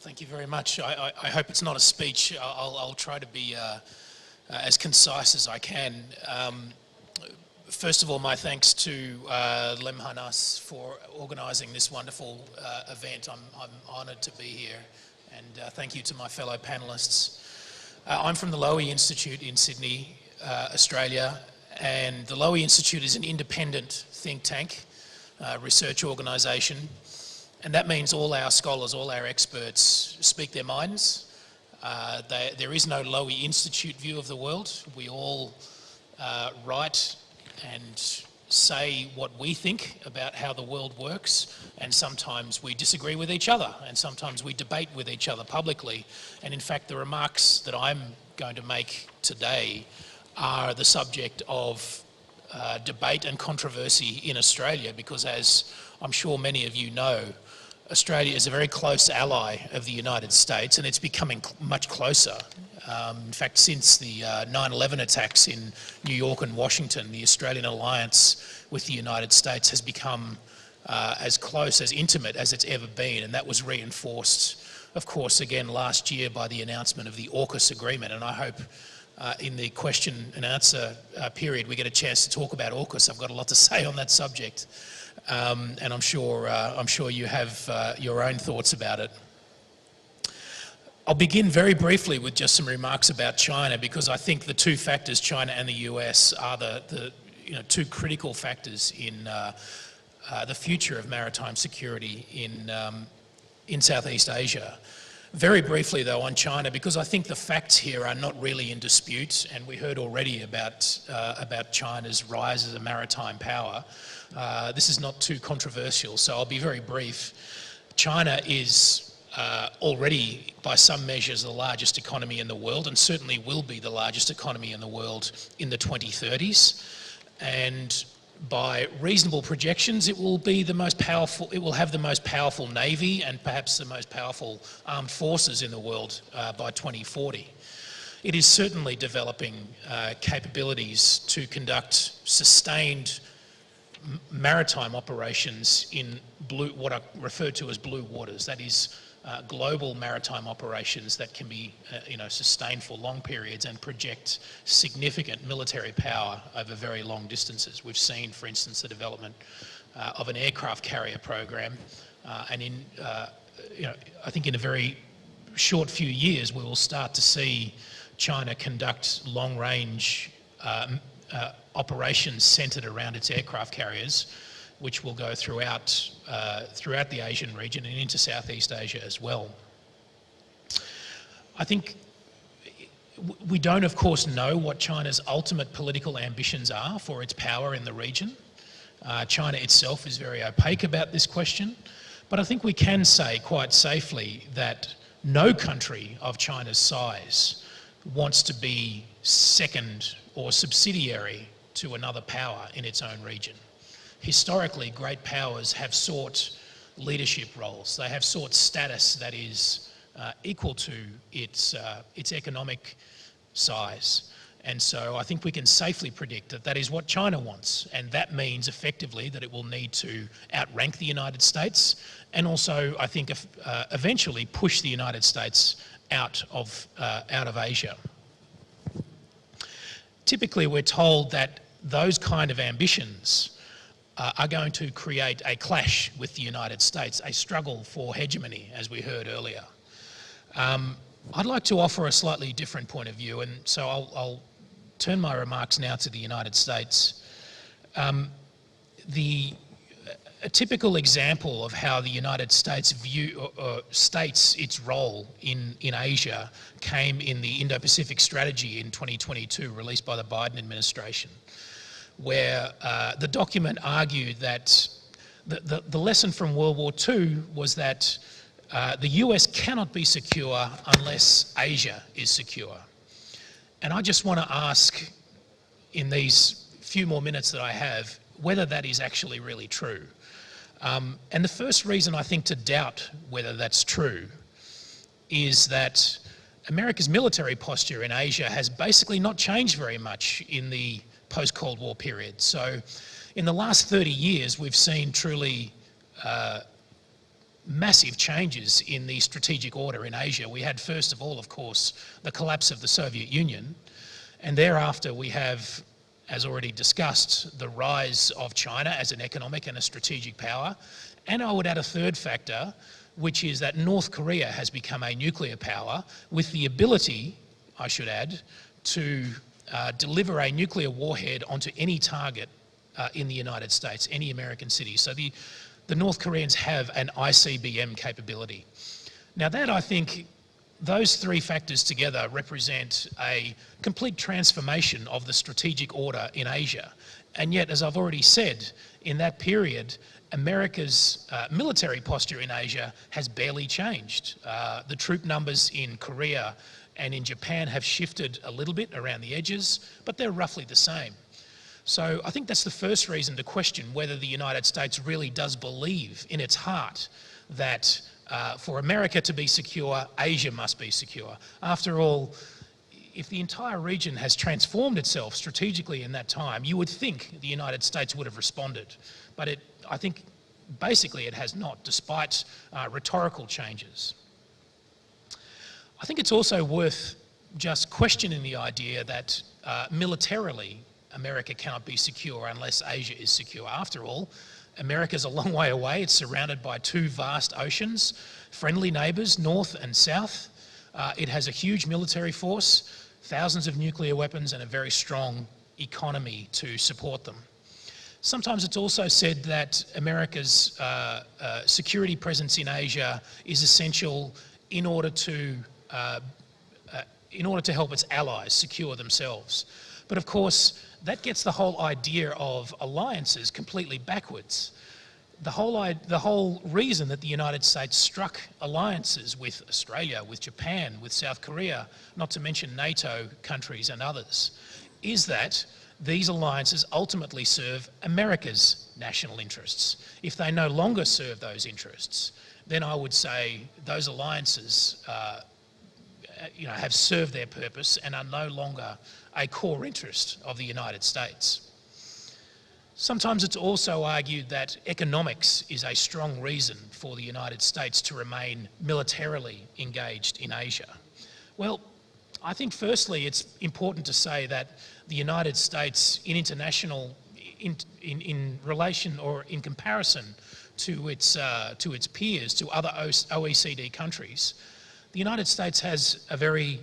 Thank you very much. I hope it's not a speech. I'll try to be as concise as I can. First of all, my thanks to Lemhanas for organising this wonderful event. I'm honoured to be here, and thank you to my fellow panellists. I'm from the Lowy Institute in Sydney, Australia, and the Lowy Institute is an independent think tank, research organisation. And that means all our scholars, all our experts speak their minds. There is no Lowy Institute view of the world. We all write and say what we think about how the world works, and sometimes we disagree with each other, and sometimes we debate with each other publicly. And in fact, the remarks that I'm going to make today are the subject of debate and controversy in Australia, because as I'm sure many of you know, Australia is a very close ally of the United States, and it's becoming much closer. In fact, since the 9/11 attacks in New York and Washington, the Australian alliance with the United States has become as close, as intimate as it's ever been, and that was reinforced, of course, again last year by the announcement of the AUKUS agreement. And I hope in the question and answer period we get a chance to talk about AUKUS. I've got a lot to say on that subject. And I'm sure you have your own thoughts about it. I'll begin very briefly with just some remarks about China, because I think the two factors, China and the US, are the two critical factors in the future of maritime security in Southeast Asia. Very briefly though on China, because I think the facts here are not really in dispute, and we heard already about China's rise as a maritime power. This is not too controversial, so I'll be very brief. China is already, by some measures, the largest economy in the world, and certainly will be the largest economy in the world in the 2030s. And by reasonable projections, it will be the most powerful. It will have the most powerful navy and perhaps the most powerful armed forces in the world by 2040. It is certainly developing capabilities to conduct sustained maritime operations in what are referred to as blue waters. That is, global maritime operations that can be sustained for long periods and project significant military power over very long distances. We've seen, for instance, the development of an aircraft carrier program, and I think in a very short few years we will start to see China conduct long-range operations centred around its aircraft carriers, which will go throughout the Asian region and into Southeast Asia as well. I think we don't, of course, know what China's ultimate political ambitions are for its power in the region. China itself is very opaque about this question, but I think we can say quite safely that no country of China's size wants to be second or subsidiary to another power in its own region. Historically, great powers have sought leadership roles. They have sought status that is equal to its economic size. And so I think we can safely predict that that is what China wants. And that means effectively that it will need to outrank the United States, and also, I think, eventually push the United States out of Asia. Typically, we're told that those kind of ambitions are going to create a clash with the United States, a struggle for hegemony, as we heard earlier. I'd like to offer a slightly different point of view, and so I'll turn my remarks now to the United States. A typical example of how the United States states its role in Asia came in the Indo-Pacific Strategy in 2022, released by the Biden administration, where the document argued that the lesson from World War II was that the US cannot be secure unless Asia is secure. And I just want to ask, in these few more minutes that I have, whether that is actually really true. And the first reason I think to doubt whether that's true is that America's military posture in Asia has basically not changed very much in the post-Cold War period. So in the last 30 years, we've seen truly massive changes in the strategic order in Asia. We had, first of all, of course, the collapse of the Soviet Union, and thereafter we have, as already discussed, the rise of China as an economic and a strategic power. And I would add a third factor, which is that North Korea has become a nuclear power with the ability, I should add, to deliver a nuclear warhead onto any target in the United States, any American city. So the North Koreans have an ICBM capability. Now that, I think, those three factors together represent a complete transformation of the strategic order in Asia. And yet, as I've already said, in that period, America's military posture in Asia has barely changed. The troop numbers in Korea and in Japan have shifted a little bit around the edges, but they're roughly the same. So I think that's the first reason to question whether the United States really does believe in its heart that for America to be secure, Asia must be secure. After all, if the entire region has transformed itself strategically in that time, you would think the United States would have responded. But I think basically it has not, despite rhetorical changes. I think it's also worth just questioning the idea that militarily America cannot be secure unless Asia is secure. After all, America's a long way away. It's surrounded by two vast oceans, friendly neighbours, north and south. It has a huge military force, thousands of nuclear weapons, and a very strong economy to support them. Sometimes it's also said that America's security presence in Asia is essential in order to help its allies secure themselves. But of course, that gets the whole idea of alliances completely backwards. The whole reason that the United States struck alliances with Australia, with Japan, with South Korea, not to mention NATO countries and others, is that these alliances ultimately serve America's national interests. If they no longer serve those interests, then I would say those alliances have served their purpose and are no longer a core interest of the United States. Sometimes it's also argued that economics is a strong reason for the United States to remain militarily engaged in Asia. Well, I think firstly it's important to say that the United States in relation or in comparison to its peers, to other OECD countries, the United States has a very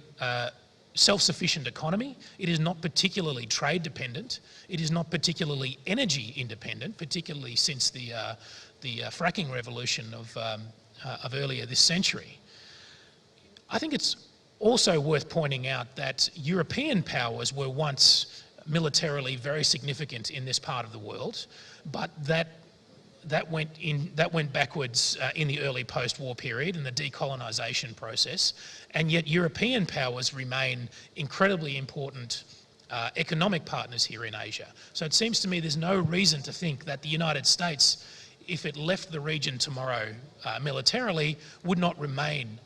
self-sufficient economy. It is not particularly trade dependent. It is not particularly energy independent, particularly since the fracking revolution of earlier this century. I think it's also worth pointing out that European powers were once militarily very significant in this part of the world, but that went backwards in the early post-war period in the decolonisation process, and yet European powers remain incredibly important economic partners here in Asia. So it seems to me there's no reason to think that the United States, if it left the region tomorrow militarily, would not remain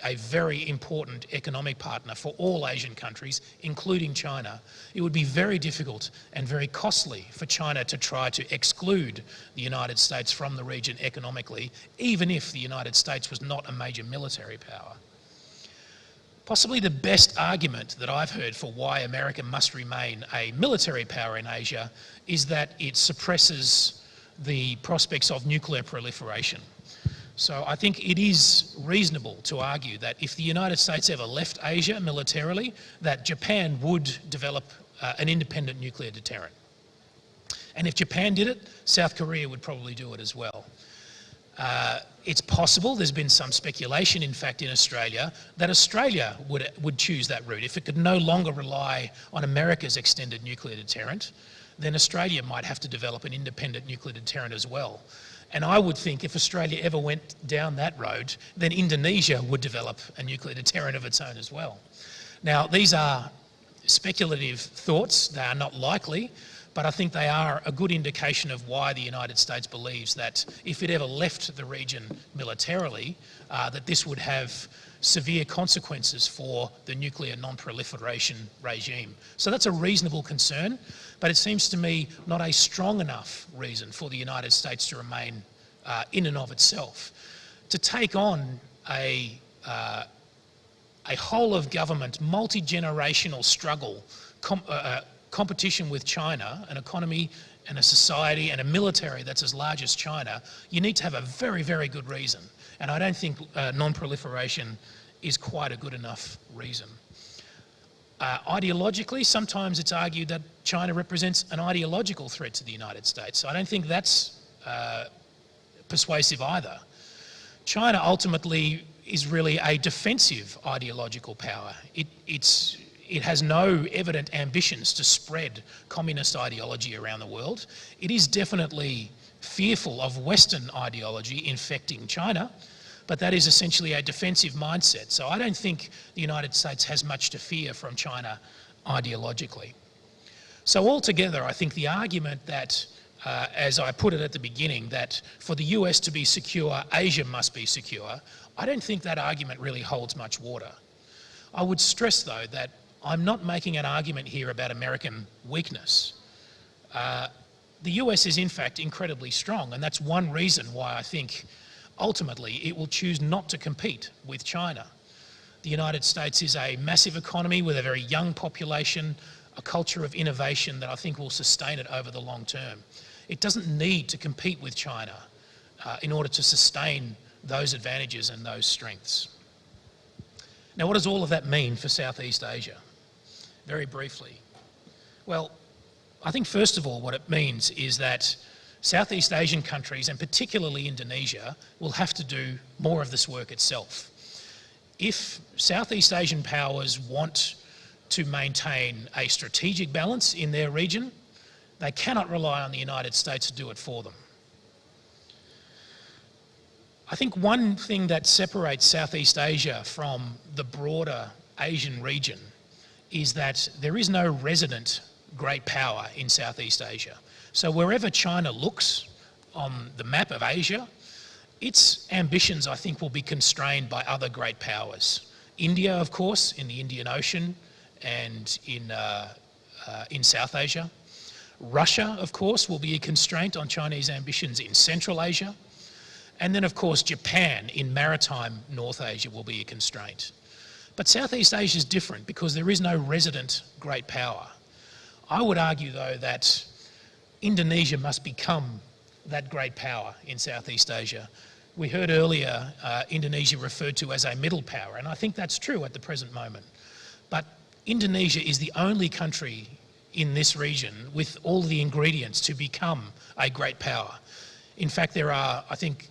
a very important economic partner for all Asian countries, including China. It would be very difficult and very costly for China to try to exclude the United States from the region economically, even if the United States was not a major military power. Possibly the best argument that I've heard for why America must remain a military power in Asia is that it suppresses the prospects of nuclear proliferation. So I think it is reasonable to argue that if the United States ever left Asia militarily, that Japan would develop an independent nuclear deterrent. And if Japan did it, South Korea would probably do it as well. It's possible, there's been some speculation in fact in Australia, that Australia would choose that route. If it could no longer rely on America's extended nuclear deterrent, then Australia might have to develop an independent nuclear deterrent as well. And I would think if Australia ever went down that road, then Indonesia would develop a nuclear deterrent of its own as well. Now, these are speculative thoughts, they are not likely, but I think they are a good indication of why the United States believes that if it ever left the region militarily, that this would have severe consequences for the nuclear non-proliferation regime. So that's a reasonable concern, but it seems to me not a strong enough reason for the United States to remain in and of itself. to take on a whole of government, multi-generational struggle, competition with China, an economy and a society and a military that's as large as China, you need to have a very, very good reason. And I don't think non-proliferation is quite a good enough reason. Ideologically, sometimes it's argued that China represents an ideological threat to the United States. So I don't think that's persuasive either. China ultimately is really a defensive ideological power. It has no evident ambitions to spread communist ideology around the world. It is definitely fearful of Western ideology infecting China, but that is essentially a defensive mindset. So I don't think the United States has much to fear from China ideologically. So altogether, I think the argument that, as I put it at the beginning, that for the US to be secure, Asia must be secure, I don't think that argument really holds much water. I would stress, though, that I'm not making an argument here about American weakness. The US is in fact incredibly strong, and that's one reason why I think ultimately it will choose not to compete with China. The United States is a massive economy with a very young population, a culture of innovation that I think will sustain it over the long term. It doesn't need to compete with China in order to sustain those advantages and those strengths. Now, what does all of that mean for Southeast Asia? Very briefly. Well, I think first of all what it means is that Southeast Asian countries, and particularly Indonesia, will have to do more of this work itself. If Southeast Asian powers want to maintain a strategic balance in their region, they cannot rely on the United States to do it for them. I think one thing that separates Southeast Asia from the broader Asian region is that there is no resident great power in Southeast Asia. So wherever China looks on the map of Asia, its ambitions, I think, will be constrained by other great powers. India, of course, in the Indian Ocean and in South Asia. Russia, of course, will be a constraint on Chinese ambitions in Central Asia. And then, of course, Japan in maritime North Asia will be a constraint. But Southeast Asia is different because there is no resident great power. I would argue, though, that Indonesia must become that great power in Southeast Asia. We heard earlier Indonesia referred to as a middle power, and I think that's true at the present moment. But Indonesia is the only country in this region with all the ingredients to become a great power. In fact, there are, I think,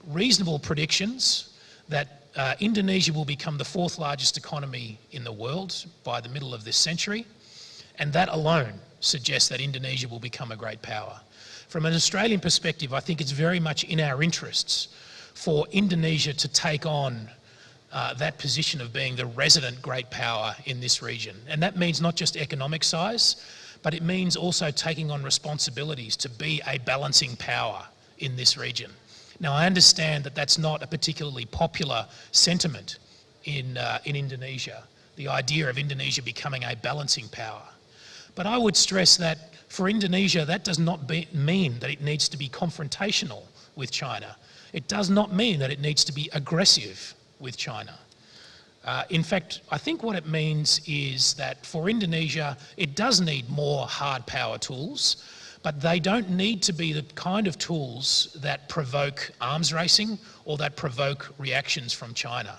reasonable predictions that Indonesia will become the fourth largest economy in the world by the middle of this century, and that alone suggests that Indonesia will become a great power. From an Australian perspective, I think it's very much in our interests for Indonesia to take on that position of being the resident great power in this region. And that means not just economic size, but it means also taking on responsibilities to be a balancing power in this region. Now, I understand that that's not a particularly popular sentiment in Indonesia, the idea of Indonesia becoming a balancing power. But I would stress that for Indonesia, that does not mean that it needs to be confrontational with China. It does not mean that it needs to be aggressive with China. In fact, I think what it means is that for Indonesia, it does need more hard power tools, but they don't need to be the kind of tools that provoke arms racing or that provoke reactions from China.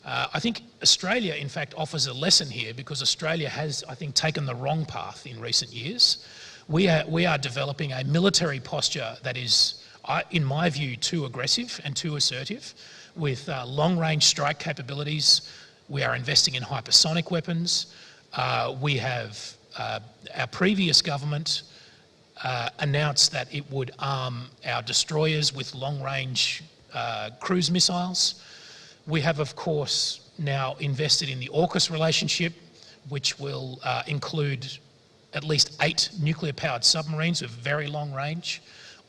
I think Australia, in fact, offers a lesson here because Australia has, I think, taken the wrong path in recent years. We are developing a military posture that is, in my view, too aggressive and too assertive, with long-range strike capabilities. We are investing in hypersonic weapons. We have, our previous government announced that it would arm our destroyers with long-range cruise missiles. We have, of course, now invested in the AUKUS relationship, which will include at least 8 nuclear-powered submarines with very long range,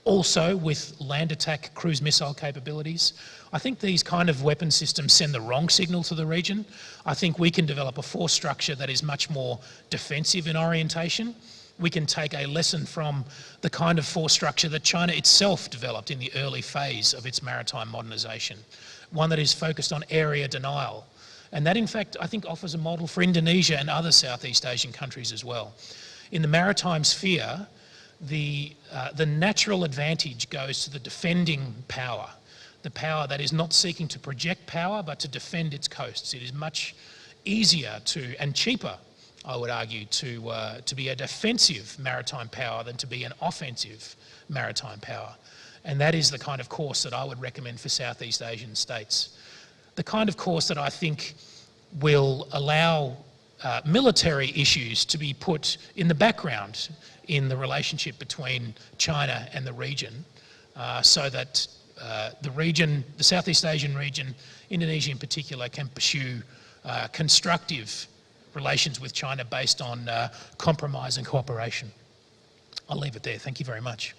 also with land attack cruise missile capabilities. I think these kind of weapon systems send the wrong signal to the region. I think we can develop a force structure that is much more defensive in orientation, we can take a lesson from the kind of force structure that China itself developed in the early phase of its maritime modernisation, one that is focused on area denial. And that, in fact, I think offers a model for Indonesia and other Southeast Asian countries as well. In the maritime sphere, the natural advantage goes to the defending power, the power that is not seeking to project power but to defend its coasts. It is much easier to, and cheaper, I would argue, to be a defensive maritime power than to be an offensive maritime power. And that is the kind of course that I would recommend for Southeast Asian states. The kind of course that I think will allow military issues to be put in the background in the relationship between China and the region, so that the region, the Southeast Asian region, Indonesia in particular, can pursue constructive relations with China based on compromise and cooperation. I'll leave it there. Thank you very much.